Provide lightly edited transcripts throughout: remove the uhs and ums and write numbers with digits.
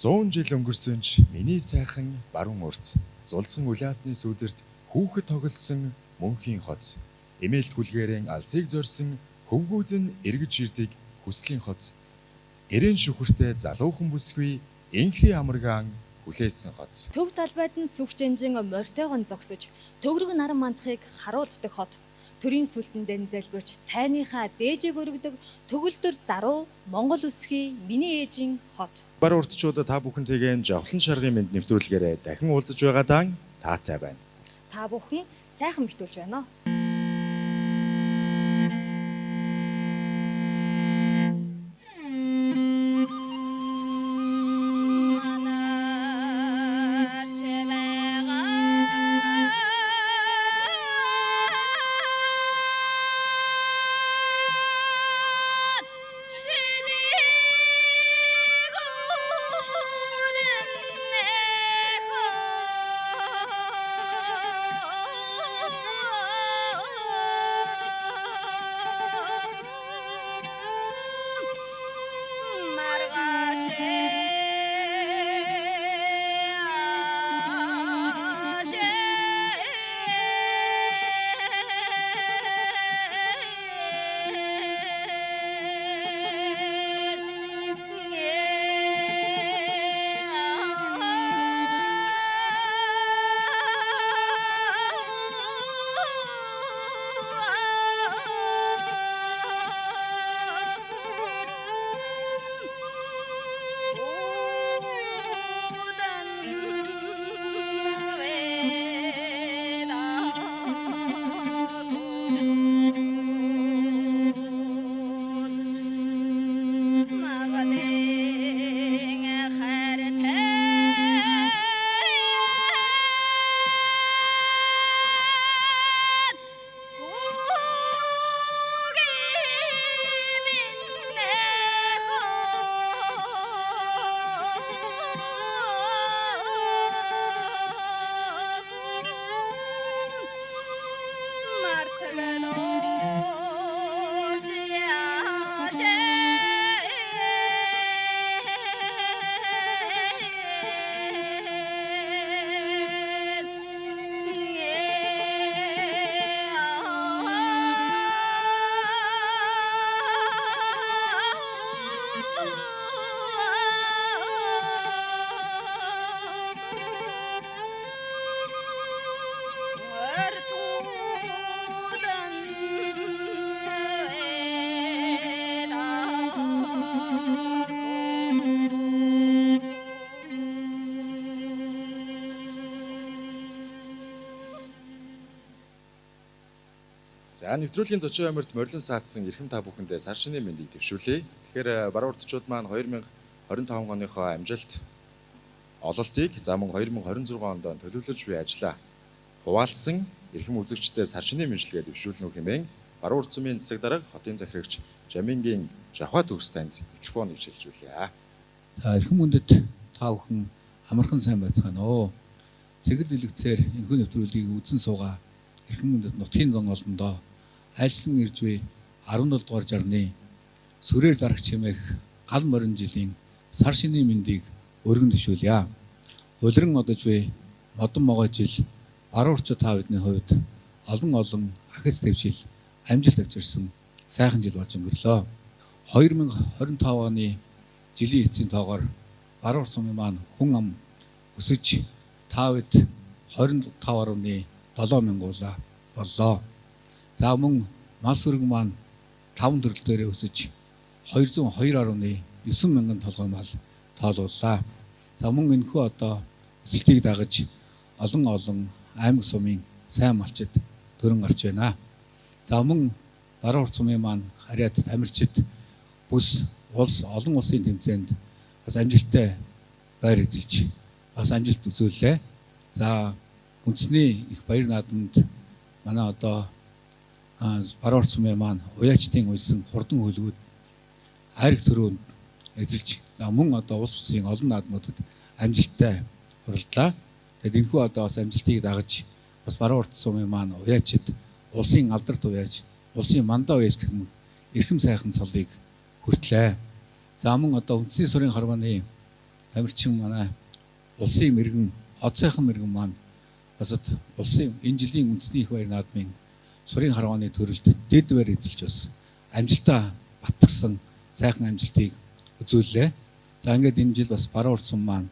100 жил өнгөрсөн ч миний сайхан баруун урц зулцсан улаасны сүдэрт хүүхэд тоглосон мөнхийн хоц. Эмээлт хүлгээрэн алсыг зорьсон хөвгүүд нь эргэж ирдэг хүслийн хоц. Эрээн шүхэртэй залуухан бүсгүй инхри амаргаан хүлээсэн хоц. Төв талбайд нь сүхчэнжин морьтойгон зогсож төгрөг наран мандахыг харуулдаг хот. Төрийн сүлтэндэн зэлгүүч цайныхаа дээжийг өргөдөг төгөлдөр даруу Монгол үсгийн миний ээжийн хот. Баруун уртчуудад та бүхэнтэйгээ жавхлан шаргын мэнд нэвтрүүлгээрээ дахин уулзаж байгаадаа таатай байна. Та бүхэн сайхан битүүлж байна уу? За нэвтрүүлгийн зочин амирт морилон саадсан эрхэм та бүхэндээ сар шинэ мэндийг дэвшүүлье. Тэгэхээр баруун уртчууд маань 2025 оныхоо амжилт ололтыг за мөн 2026 онд төлөвлөж буй ажлаа хуваалцсан эрхэм үзэгчдэд сар шинэ мэндчилгээ дэвшүүлнэ хэмээн баруун урт сумын засаг дарга хотын захирагч Жамингийн Жавха төгс танд микрофоныг шилжүүлье. За эрхэм хүндэт та бүхэн амархан сайн байцгаана уу. Цэгэл дэлгэцээр энэхүү нэвтрүүлгийг үзэн суугаа эрхэм хүндэт нутгийн зан олондоо айлчлан ирж буй 17 дугаар жарны сүрээр дарагч хэмээх гал морин жилийн сар шинийн мэндийг өргөн дэвшүүлье. Улиран одож буй модон могой жил баруун уртчууд та бидний хувьд олон ахиц дэвшил амжилт авчирсан сайхан жил болж өнгөрлөө. 2025 оны жилийн эцсийн тоогоор баруун урт сумын маань хүн ам өсөж та бид 25.7 мянган боллоо. За мөн мас өрг маань 5 төрөл дээр өсөж 202.9 мянган толгой мал тоолууллаа. За мөн энэхүү одоо өсөлтийг дагаж олон аймаг сумын сайн малчид төрөн гарч байна. За мөн баруун урт сумын маань харьяат тамирчид бүс олон улсын тэмцээнд бас амжилттай байр эзэлж бас амжилт үзүүллээ. За үндэсний их баяр наадамд манай одоо баруун урт сумын маань уяачдын уйсан хурдан хөлгүүд хайрг төрөнд эзэлж мөн одоо улс бусын олон наадмуудад амжилттай хуралдлаа. Тэгэд энэхүү одоо бас амжилтыг дагаж бас баруун урт сумын маань уяачид улсын алдарт уяач, улсын мандаа уяач гэх мэт эрхэм сайхан цолыг хүртлээ. За мөн одоо үндэсний сурын хорвооны тамирчин манай улсын мэрэгэн одсайхан мэрэгэн маань бас улсын энэ жилийн үндэсний их баяр наадмын сурын харвааны төрөлд дэд байр эзэлж бас амжилтаа батгсан сайхан амжилтыг үзүүллээ. За ингээд энэ жил бас баруун урд сум маань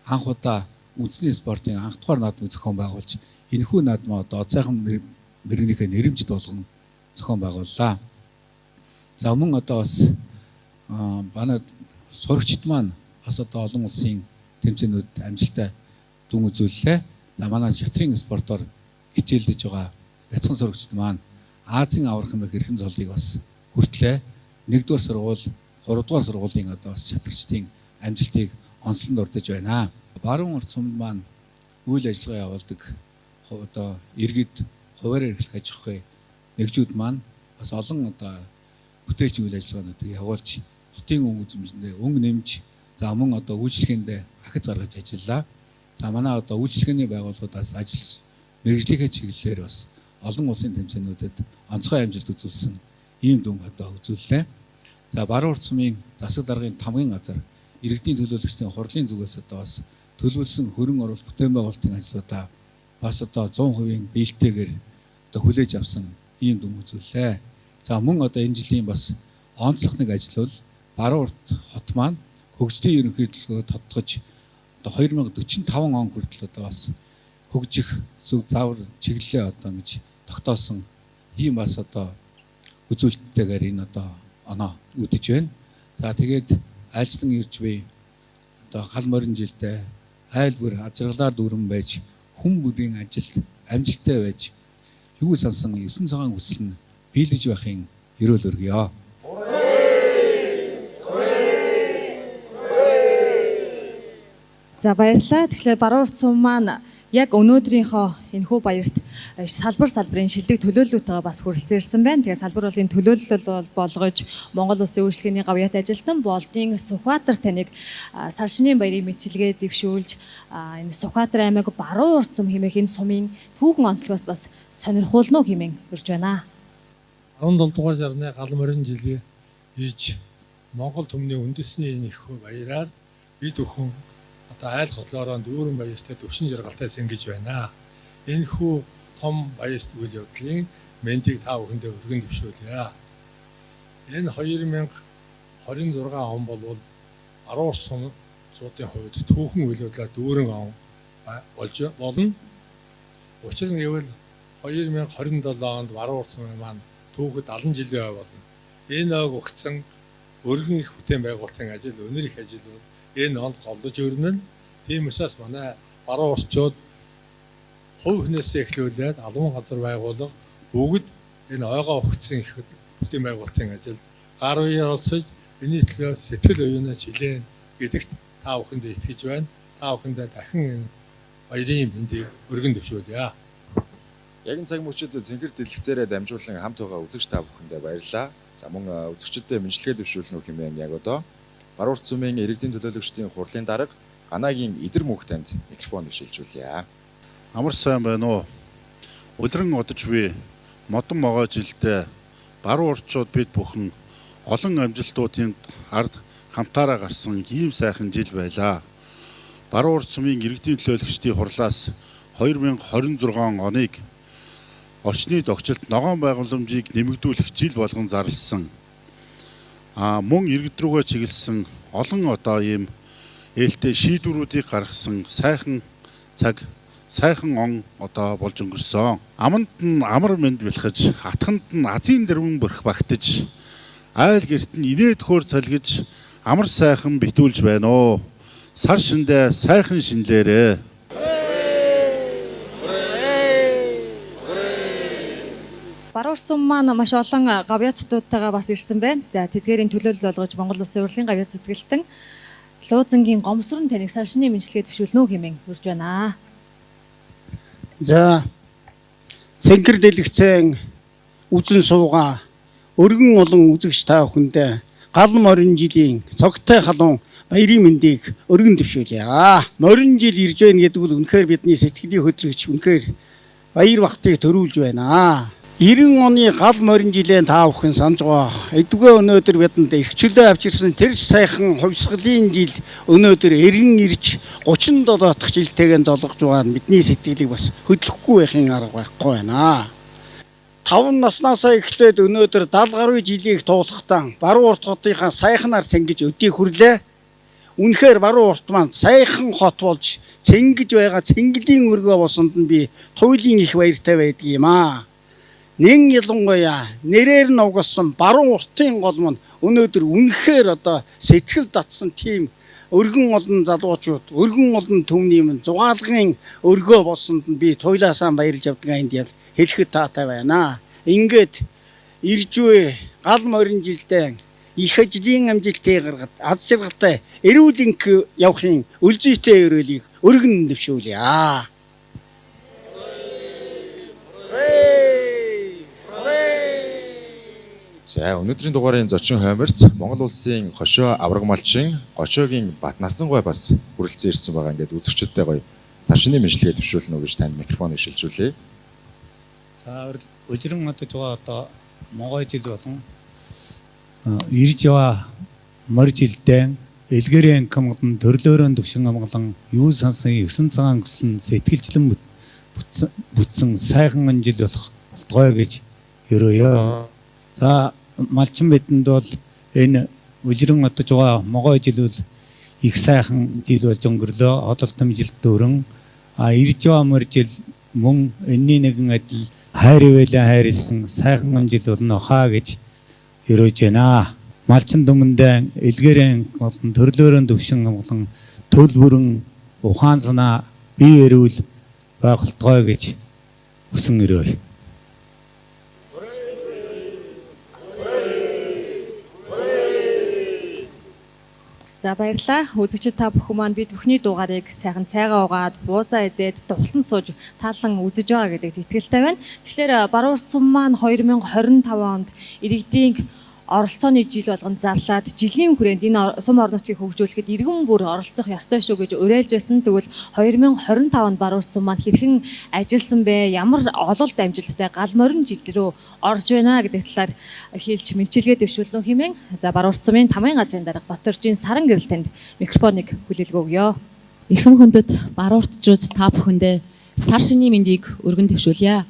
анх удаа үндэсний спортын анх дугаар наадмыг зохион байгуулж энэхүү наадмаа одоо одсайхан мэрэгнийхээ нэрэмжит болгон зохион байгууллаа. За мөн одоо бас манай сурагчид маань бас одоо олон улсын тэмцээнүүд амжилттай дүн үзүүллээ. За манай шатрын спортоор хичээлдэж байгаа бяцхан сурагчид маань Азийн аврах хэмээх эрхэм цолыг бас хүртлээ. 1-р сургууль, 3-р сургуулийн одоо бас шатрагчдын амжилтыг онцлон дурдж байна. Баруун урд сумд маань үйл ажиллагаа явуулдаг одоо иргэд хуваарь эрхлэх аж ахуй нэгжүүд маань бас олон одоо бүтээлч үйл ажиллагаануудыг явуулж хотын өнгө үзмжиндээ өнгө нэмж за мөн одоо үйлчлэгээндээ ахиц гаргаж ажиллаа. За манай одоо үйлчлэгээний байгууллагуудаас ажил мэргэжлийнхээ чиглэлээр бас олон улсын тэмцээнүүдэд онцгой амжилт үзүүлсэн ийм дүн одоо үзүүллээ. За баруун урд сумын засаг даргын тамгын газар иргэдийн төлөөлөгчдийн хурлын зүгээс одоо бас төлөвлөсөн хөрөн оруулалт бүтээн байгуулалтын ажлуудаа бас одоо 100% биелтэйгээр одоо хүлээж авсан ийм дүн үзүүллээ. За мөн одоо энэ жилийн бас онцлог нэг ажил бол баруун урд хот маань хөгжлийн ерөнхий төлөвлөгөөд тодтогч одоо 2045 он хүртэл одоо бас хөгжих зөв заавар чиглэлээ одоо ингэж тогтоосон ийм бас одоо үзүүлэлттэйгээр энэ одоо оноо үдэж байна. За тэгээд айлчлан ирж буй одоо гал морин жилдээ айл бүр ажиргалаар дүүрэн байж хүн бүрийн ажилд амжилттай байж юу сансан 9 цагаан хүсэл нь биелэж байхын эрүүл өргөё. За баярлалаа. Тэгэхээр баруун урд сум маань яг өнөөдрийнхөө энэхүү баярт салбарын шилдэг төлөөллөтөйгээ бас хүрэлцэн ирсэн байна. Тэгээд салбар болын төлөөлөл болгож Монгол Улсын үйлчлэгээний гавьяат ажилтан болдын Сүхбаатар таныг сар шинийн баярын мэдлэгээ дэвшүүлж энэ Сүхбаатар аймаг баруун урд сум хэмээх энэ сумын түүхэн онцлогоос бас сонирхуулно хэмээн урьж байна. 17 дугаар сарны гал морин жилийн иж Монгол түмний үндэсний энэ их баяраар бид бүхэн одоо айл хотлоороо дүүрэн баяртай төвшин жаргалтай сэнгэж байна. Энэ хүү том баярт үйл явдлын мэндийг та бүхэндээ өргөн дэвшүүлье. Энэ 2026 он бол баруун урд сумын хувьд түүхэн үйл явдлаа дүүрэн он болж болно. Учир нь гэвэл 2027 онд баруун урд сумын маань түүхэд 70 жилийн болно. Энэ ойг өгсөн өргөн их бүтээн байгуулалтын ажил, өнөр их ажил бол энэ онд голдож өрнөн. Тийм учраас манай баруун урдчууд хувь хүнээсээ эхлүүлээд албан газар байгуулга бүгд энэ ойгоо өгсөн их бүтээн байгуулалтын ажилд гар үеэр олцож энэ төлөө сэтгэл оюунаа хилээн гэдэгт та бүхэндээ итгэж байна. Та бүхэндээ дахин энэ баярын мэндийг өргөн дэвшүүлье. Яг энэ цаг мөчид цэнхэр дэлгэцээрээ дамжуулан хамт байгаа үзэгч та бүхэндээ баярлалаа. За мөн үзэгчдэд мэдлэгээ дэвшүүлнэ хэмээн яг одоо баруун урд сумын иргэдийн төлөөлөгчдийн хурлын дарга Ганагийн Идэр мөнх танд микрофон шилжүүлье. Амар сайн байна уу? Өдрөн одож би модон могоо жилдээ баруун урдчууд бид бүхэн олон амжилтуудын ард хамтаараа гарсан ийм сайхан жил байлаа. Баруун урд сумын иргэдийн төлөөлөгчдийн хурлаас 2026 оныг орчны тогтчлт ногоон байгууламжийг нэмэгдүүлэх жил болгон зарласан. Мөн иргэд рүүгээ чиглэсэн олон одоо ийм ээлтэй шийдвэрүүдийг гаргасан сайхан цаг, сайхан он одоо болж өнгөрсөн. Аманд нь амар мэнд бэлхэж, хатханд нь азийн дэрвэн бөрх багтаж, айл гэрт нь инээд хөр цалгиж амар сайхан битүүлж байна уу. Сар шиндээ сайхан шинлээрээ. Баруун урд сум маань маш олон гавьяаттуудтайгаа бас ирсэн байна. За тэдгээрийн төлөөлөл болгож Монгол Улсын урлагийн гавьяат зүтгэлтэн Луузангийн гомсрон таныг сар шинийн мэдлэгээ дэвшүүлнэ хэмээн урьж байна. За цэнхэр дэлгэцэн үзэн суугаа өргөн олон үзэгч та бүхэндээ гал морин жилийн цогтой халуун баярын мэндийг өргөн дэвшүүлье. Морин жил ирж байна гэдэг бол үнэхээр бидний сэтгэлийн хөдлөгч үнэхээр баяр бахтыг төрүүлж байна. 90 оны гал морин жилийн та бүхэн санаж байгаа. Эдгээр өнөөдөр бидэнд эрхчлөө авчирсан тэр сайхан хувьсгалын жил өнөөдөр эргэн ирж 37 дахь жилтэйгэн золгож байгаа нь бидний сэтгэлийг бас хөдлөхгүй байхын арга байхгүй байна. 5 наснаасаа эхлээд өнөөдөр 70 гаруй жилийг туулахдаа баруун урт хотынхаа сайхнаар цэнгэж өдий хүрлээ. Үнэхээр баруун урт маань сайхан хот болж цэнгэж байгаа цэнгэлийн өргөө босонд нь би туйлын их баяртай байдаг юм аа. Нэн ялангуяа нэрээр нь угссан баруун уртын гол маань өнөөдөр үнэхээр одоо сэтгэл татсан тийм өргөн олон залуучууд, өргөн олон түмний минь зугаалгын өргөө болсонд нь би туйлаасаа баярлж явдаг энд ял хэлэхэд таатай байна. Ингээд иржвэ гал морин жилдээ их ажлын амжилтыг гаргаад аз жаргалтай эрүүл энх явахын үлзийтэй өрөөлийг өргөн дэвшүүлье. За өнөөдрийн дугаарын зочин хойморц Монгол улсын хошоо авраг малчин Гочоогийн Бат насан гой бас хүрэлцэн ирсэн байгаа. Ингээд үзэгчдтэй гоё сар шинийн мэдлэгээ төвшүүлнэ гэж танд микрофоныг шилжүүлье. За өдрөн одож байгаа одоо могой жил болон ирж яваа мор жилдээ элгэрэн комгон төрлөөрөө төвшин амгалан юу сансан 9 цагаан өслөн сэтгэлжлэн бүтсэн сайхан жил болох болтгой гэж ерөөё. За малчин бидэнд бол энэ өдрөн одож байгаа могой жил бол их сайхан жил болж өнгөрлөө. Одолтом жилд дөрөн ирж яваа мор жил мөн энэний нэгэн адил хайр ивэлэн хайрлсан сайхан жил болно хаа гэж ерөөж байна. Малчин дүмэндээ элгэрэн болон төрлөөрөө төвшин амгалан төл бүрэн ухаан санаа бие эрүүл байгуултгой гэж хүсэн ерөөе. За баярлалаа. Үзэгчид та бүхэн маань бид бүхний дугаарыг сайхан цайгаа угаад, буузаа идээд, дулан сууж таалан үзэж байгаа гэдэгт итгэлтэй байна. Тэгэхээр баруун урт сум маань 2025 онд иргэдийн оролцооны жил болгон зарлаад жилийн хүрээнд энэ сум орон нутгийг хөгжүүлэхэд иргэн бүр оролцох ёстой шүү гэж уриалж байсан. Тэгвэл 2025 онд баруун урт сум маань хэрхэн ажилласан бэ? Ямар ололт амжилттай гал морин жил рүү орж байна гэдэг талаар хэлж мэдчилгээ дэвшүүлнэ хэмээн. За баруун урт сумын тамгын газрын дарга Батөржийн Саран гэрэл танд микрофоныг хүлээлгөө өгье. Эрхэм хүндэт баруун уртчууд та бүхэндээ сар шинийн мэндийг өргөн дэвшүүлье.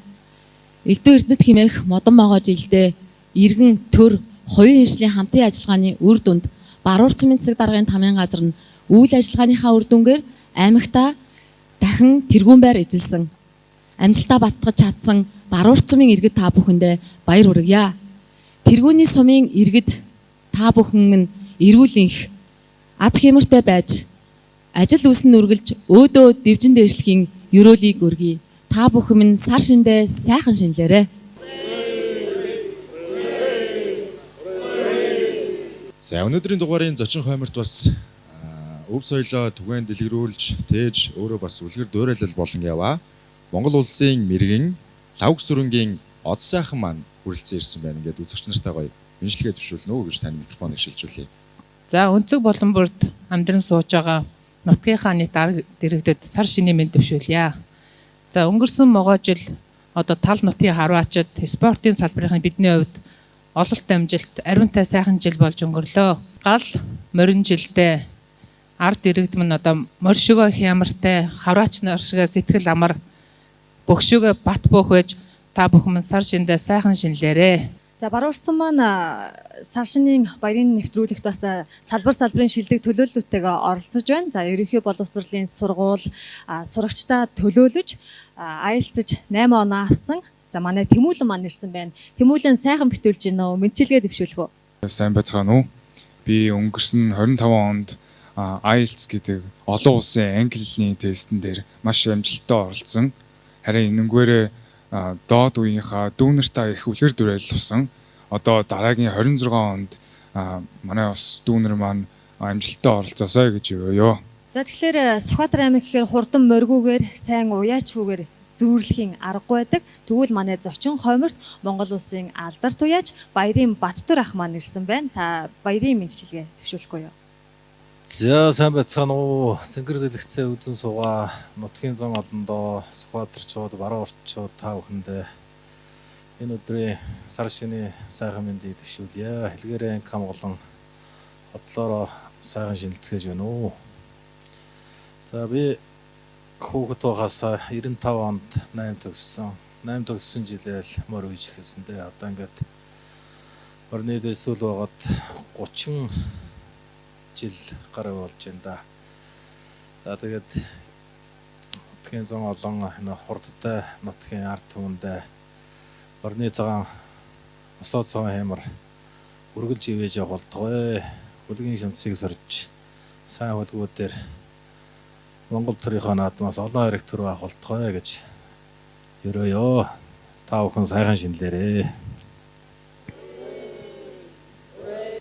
Элдв эрдэнэт хэмээх модон могоо жилдээ иргэн төр хоёрын хэмжлийн хамтын ажиллагааны үр дүнд баруун урт сумын засаг даргын тамгын газар нь үйл ажиллагааныхаа үр дүнгээр аймагтаа дахин тэргүүн байр эзэлсэн. Амжилтаа баттгаж чадсан баруун урт сумын иргэд та бүхэндээ баяр хүргье. Тэргүүний сумын иргэд та бүхэн минь эрүүлэнх аз хэмэртэй байж ажил үйлс нь үргэлж өөдөө дэвжин дээшлэхийн ёроолыг өргөе. Та бүхэн минь сар шиндээ сайхан шинлээрэ. За өнөөдрийн дугаарын зочин хойморт бас өв соёлоо түгээн дэлгэрүүлж тээж өөрөө бас үлгэр дуурайлал болон яваа. Монгол улсын мэрэгэн лавг сүрэнгийн од сайхан маань хүрэлцэн ирсэн байна. Ингээд үзэгч нартай гоё мэдлэгээ төвшүүлнэ үү гэж таны микрофоныг шилжүүлье. За өнцөг болон бүрд амьдран сууж байгаа нутгийнхаа нийт арга дэрэгдэд сар шинийн мэнд төвшүүлье. За өнгөрсөн могой жил одоо тал нутгийн харваачид спортын салбарын бидний хувьд ололт амжилт ариунтай сайхан жил болж өнгөрлөө. Гал морин жилдээ ард иргэд минь одоо морь шигөө хямартай харваач нар шиг сэтгэл амар бөхшөөгөө бат бөөх байж та бүхэн минь сар шиндээ сайхан шинлээрэ. За баруун урт сум маань сар шинийн баярын нэвтрүүлэгт бас салбарын шилдэг төлөөллөттэйгээ оролцож байна. За ерөнхий боловсролын сургууль сурагчдаа төлөөлөж IELTS 8 оноо авсан. За манай Тэмүүлэн маань ирсэн байна. Тэмүүлэн сайхан битүүлж байна уу? Мэдчилгээ дэвшүүлэх үү? Сайн байцгаана уу? Би өнгөрсөн 25 онд IELTS гэдэг олон улсын англи хэлний тестэн дээр маш амжилттай оролцсон. Харин энэнгээрээ доод үеийнхаа дүүнертаа их үлгэр дуурайлсан. Одоо дараагийн 26 онд манай бас дүүнер маань амжилттай оролцоосоо гэж өгөөё. За тэгэхээр Сүхбаатар аймаг гэхээр хурдан моргүүгээр сайн уяачгүйгээр зүүрлэхийн аргагүй байдаг. Тэгвэл манай зочин хойморт Монгол улсын алдар туяаж Баярын Баттүр ах маань ирсэн байна. Та баярын мэдчилгээ төвшүүлэхгүй юу? За сайн байцгаана уу. Цэнгэр дэлгэцээ үзэн суугаа нутгийн зам олондоо Сүхбаатарчууд, баруун уртчууд та бүхэндээ Энэ өдрийн сар шинэ сайхан мэндийг дэвшүүлье. Хэлгээрээ анги хамгаалан хотлороо сайхан шинэлцгээж байна уу. За би хүүхэд байгаас 95 онд 8 төгссөн. 8 төгссөн жилээр мөр үйж эхэлсэндээ одоо ингээд орны дэсүүл байгаад 30 жил гаруй болж байна да. За тэгээд нутгийн зам олон энэ хурдтай нутгийн ард түмэндээ орны цагаан осоо цогон хэмэр үргэлж ивэж явуулдаг. Хүлгийн шансыг сорж сайн хөлгүүдээр Монгол төрийнхөө наадмаас олон хэрэг төр агуулдаг гэж ерөөё. Та бүхэн сайхан шинэлээрээ.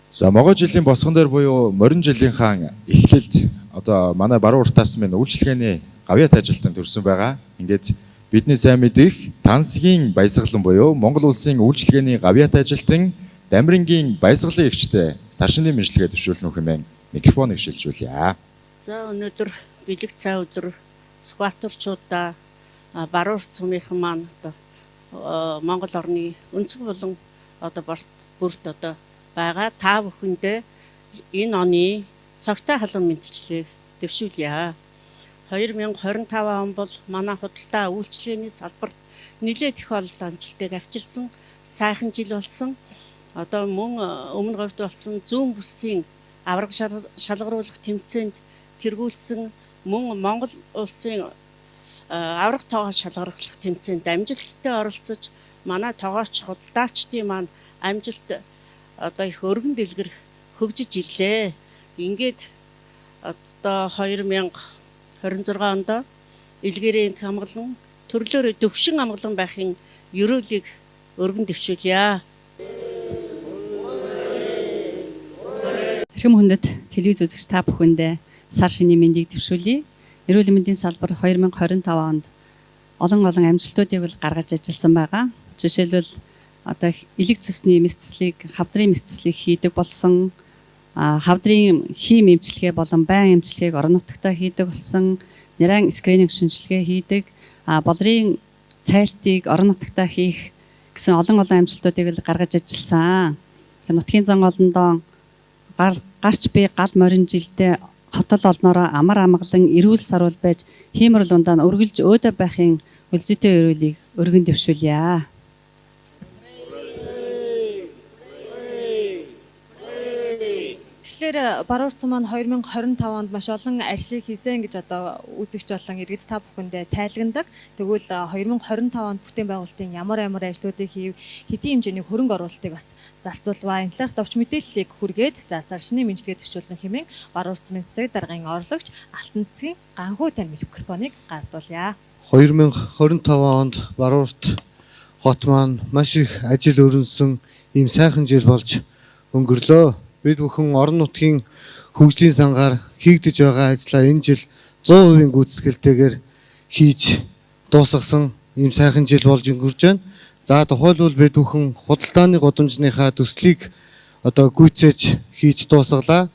За могой жилийн босгон дээр буюу морин жилийн хаан эхлэлд одоо манай баруун уртаас минь үйлчлэгээний гавьяат ажилтан төрсөн байгаа. Ингээд бидний сайн мэдих Тансгийн баясгалан буюу Монгол улсын үйлчлэгээний гавьяат ажилтан Дамирингийн баясгалан эгчтэй Саршины мэдлэгээ дэвшүүлнэ хэмээн микрофоныг шилжүүлье. За өнөөдөр бэлэг цай өдөр скваторчуудаа баруун цумынхан маань одоо Монгол орны өнцөг болон одоо бүрт одоо байгаа та бүхэндээ энэ оны цогтой халуун мэдчилгээг дэвшүүлье. 2025 он бол манай худалдаа үйлчлэгээний салбарт нэлээд их олон амжилтыг авчирсан сайхан жил болсон. Одоо мөн өмнө говьд болсон зүүн бүсийн авраг шалгаруулах тэмцээнд тэргүүлсэн мөн Монгол улсын авраг тоогоо шалгаруулах тэмцээнд амжилттай оролцож манай тоогооч худалдаачдын маань амжилт одоо их өргөн дэлгэр хөгжиж ирлээ. Ингээд одоо 2026 онд илгээрийн хамгаалан төрлөөр төвшин амгалан байхын ерөөлийг өргөн дэвшүүлье. Хэрхэм хүндэт телевиз үзэгч та бүхэндээ сар шинийн мэндийг дэвшүүлье. Эрүүл мэндийн салбар 2025 онд олон амжилтуудыг гаргаж ажилласан байгаа. Жишээлбэл одоо элэг цусны мэсцлийг, хавдрын мэсцлийг хийдэг болсон, хавдрын хим эмчилгээ болон байн эмчилгээг орон нутагтаа хийдэг болсон, нярайн скрининг шинжилгээ хийдэг, болрын цайлтыг орон нутагтаа хийх гэсэн олон амжилтуудыг гаргаж ажилласан. Нутгийн зан олондоо гарч би гал морин жилдээ хотол олноороо амар амгалан эрүүл саруул байж хиймэрл ундаа өргөлж өөдөө байхын үлзийтэй өрөөлийг өргөн дэвшүүлье. Тэгэхээр баруун урт маань 2025 онд маш олон ажлыг хийсэн гэж одоо үзэгч болон иргэд та бүхэндээ тайлагнадаг. Тэгвэл 2025 онд бүтээн байгуулалтын ямар ажлуудыг хийв, хэдийн хэмжээний хөрөнгө оруулалтыг бас зарцуулваа. Энэ талаар товч мэдээллийг хүргээд сар шинэ мэдлэгээ дэвшүүлнэ хэмээн баруун урт засаг даргын орлогч Алтан цэцгийн ганхуу тань микрофоныг гардуулъя. 2025 онд баруун урт хот маань маш их ажил өрнөсөн ийм сайхан жил болж өнгөрлөө. Бид бүхэн орон нутгийн хөгжлийн сангаар хийгдэж байгаа ажлаа энэ жил 100% гүйцэтгэлтэйгээр хийж дуусгасан ийм сайхан жил болж өнгөрч байна. За тухайлбал бид бүхэн худалдааны гудамжныхаа төслийг одоо гүйцээж хийж дуусгалаа.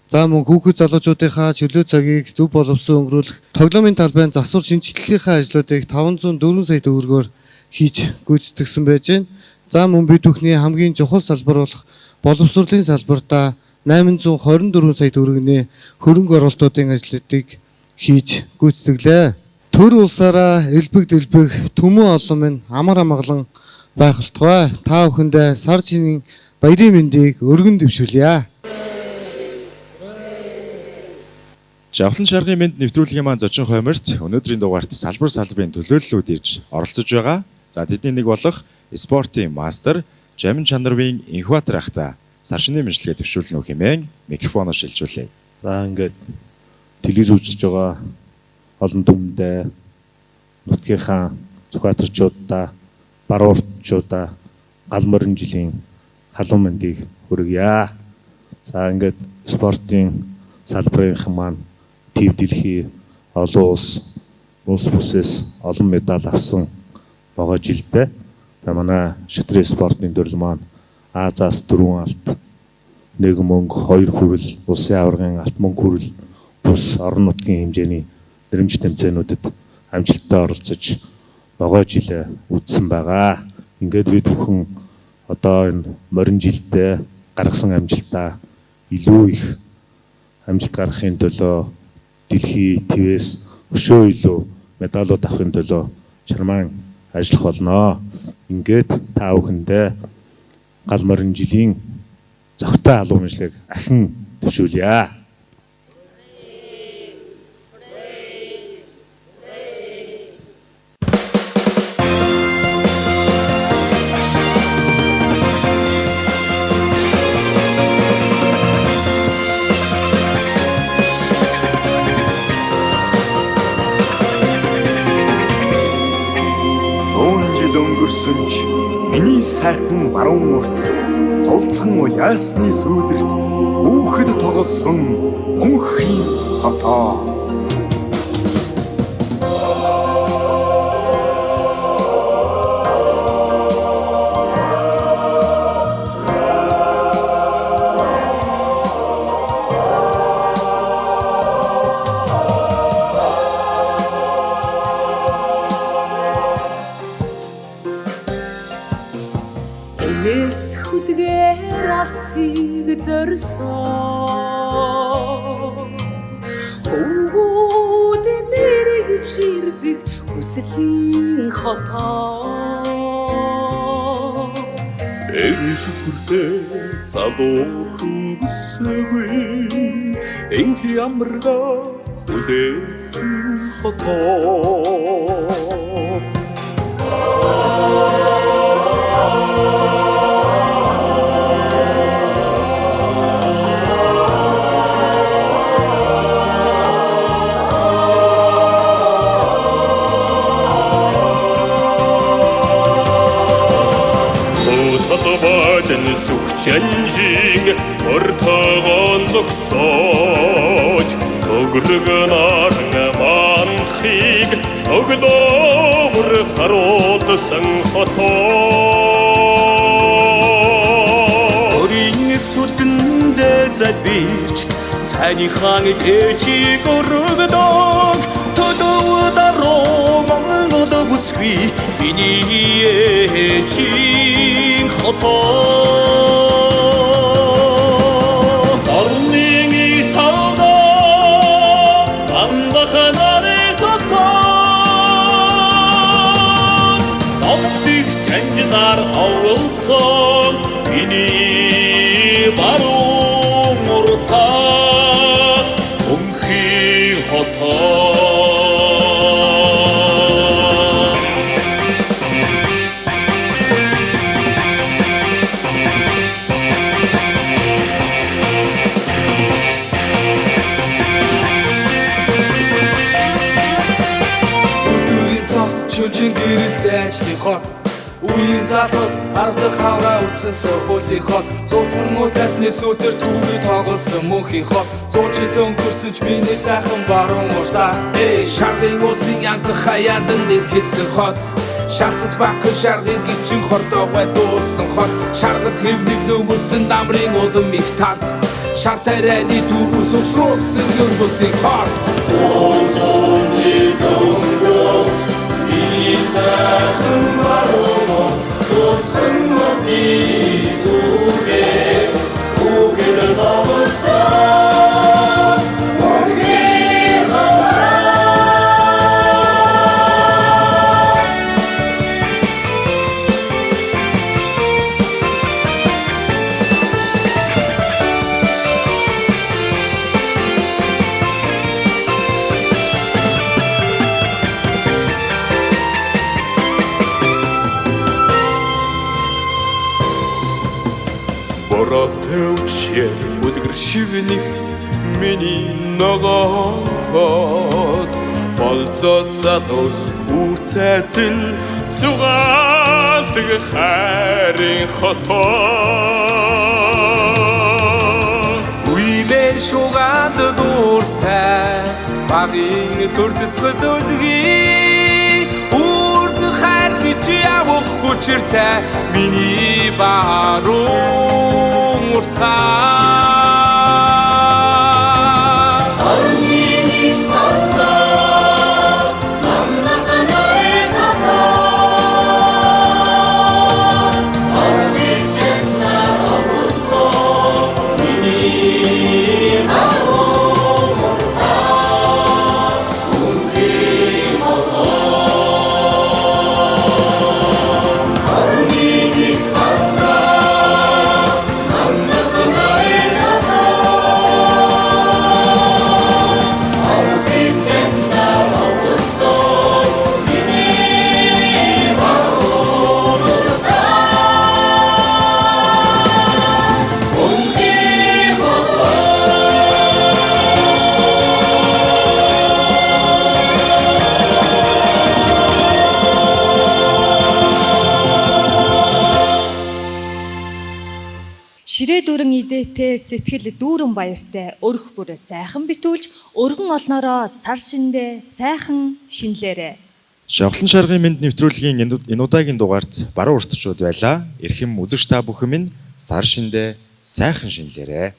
За мөн хүүхэд залуучуудынхаа чөлөө цагийг зөв боловсон өнгөрүүлэх тоглоомын талбайн засвар шинжилгээнийхээ ажлуудыг 504 сая төгрөгөөр хийж гүйцэтгэсэн байж байна. За мөн бид бүхний хамгийн чухал салбар болох боловсролын салбартаа 824 сая төгрөгийн хөрөнгө оруулалтуудын ажлуудыг хийж гүйцэтгэлээ. Төр улсаараа элбэг дэлбэг төмөн олон минь амар амгалан байх болтугай. Та бүхэндээ сар шинийн баярын мэндийг өргөн дэвшүүлье. Жавхлан шаргын мэнд нэвтрүүлгийн маань зочин хойморт өнөөдрийн дугаарт салбарын төлөөллүүд ирж оролцож байгаа. За тэдний нэг болох спортын мастер Жамин Чанарвын инкубатор ахта сар шинийн мэдлэгээ дэвшүүлнэ хэмээн микрофоноор шилжүүлье. За ингээд телевиз үзэж байгаа олон түмэндээ нутгийнхаа зүхбаатарчуудаа, баруун уртчуудаа гал морин жилийн халуун мэндийг хүргье. За ингээд спортын салбарын маань төв дэлхий олон улс бүсээс олон медаль авсан байгаа жилдээ манай шатрын спортын төрөл маань Азаас 4 алт, 1 мөнгө, 2 хүрэл, улсын аваргын алт мөнгө хүрэл бус орон нутгийн хэмжээний нэрмж тэмцээнүүдэд амжилттай оролцож байгаа жилээ үтсэн байгаа. Ингээд бид бүхэн одоо энэ морин жилдээ гаргасан амжилтаа илүү их амжилт гаргахын төлөө дэлхий твээс өшөө илүү медалууд авахын төлөө чармаан ажиллах болно. Ингээд та бүхэндээ гал морин жилийн зохитой албан уламжлалыг ахин төвшүүлье. Миний сайхан баруун урт зулцхан уяасны сүүдэрт хүүхэд тоглосон мөнхийн хотоо. Залуухан бүсгүй энхи амрага хүлээсэн хотоо. Сүхчэнжиг ортогон зогсоож төгрөгнөр манхиг өглөөр харуулсан хотоо. Өрийн сүлдэндээ залбирч цайныхан дэжиг өргөдөг төдөөдароо монголд бүсгүй миний ээжийн хотоо. Авылсан миний баруун уртаа мөнхийн хотоо. Үлдүүрийн цог шүнжин гэрэлтэй ажлын хот. Үеийн залуус 10 дахь хавраа үтсэн сургуулийн хот. Зулцсан улаасны сүдэр түүний тоглосон мөнхийн хот. 100 жил өнгөрсөн ч миний сайхан баруун уртаа. Шаргын улсын янз хаяадан нэрхэлсэн хот. Шарцад бахан шаргын гिचэн хордоо байдуулсан хот. Шаргад хэвнэг нөмөрсөн намрын удам их талд. Шар тарайны дүүрс өсрүүлсэн гөрбөсийн хот. Зон жил өнгөрсөн миний сайхан баруун зулсан модны сүдэр хүүхэд тоглосон мөнхийн хотоо. Төвчээр өдгөр шивнэх миний ногоон хот болцоо залуус үрцэдэл зугаалдаг хайрын хотоо. Үемэн шугаад дууртай багийн төрдөд өлгий үрд хайр гэж явах хүчтэй миний баруун Ширээ дүрэн идээтэй сэтгэл дүүрэн баяртай өрх бүрээ сайхан битүүлж өргөн олноороо сар шиндээ сайхан шинлээрэ. Шавхлан шаргын мэнд нэвтрүүлгийн энэ удаагийн дугаарт баруун уртчууд байлаа. Эрхэм үзэгч та бүхэн минь сар шиндээ сайхан шинлээрэ.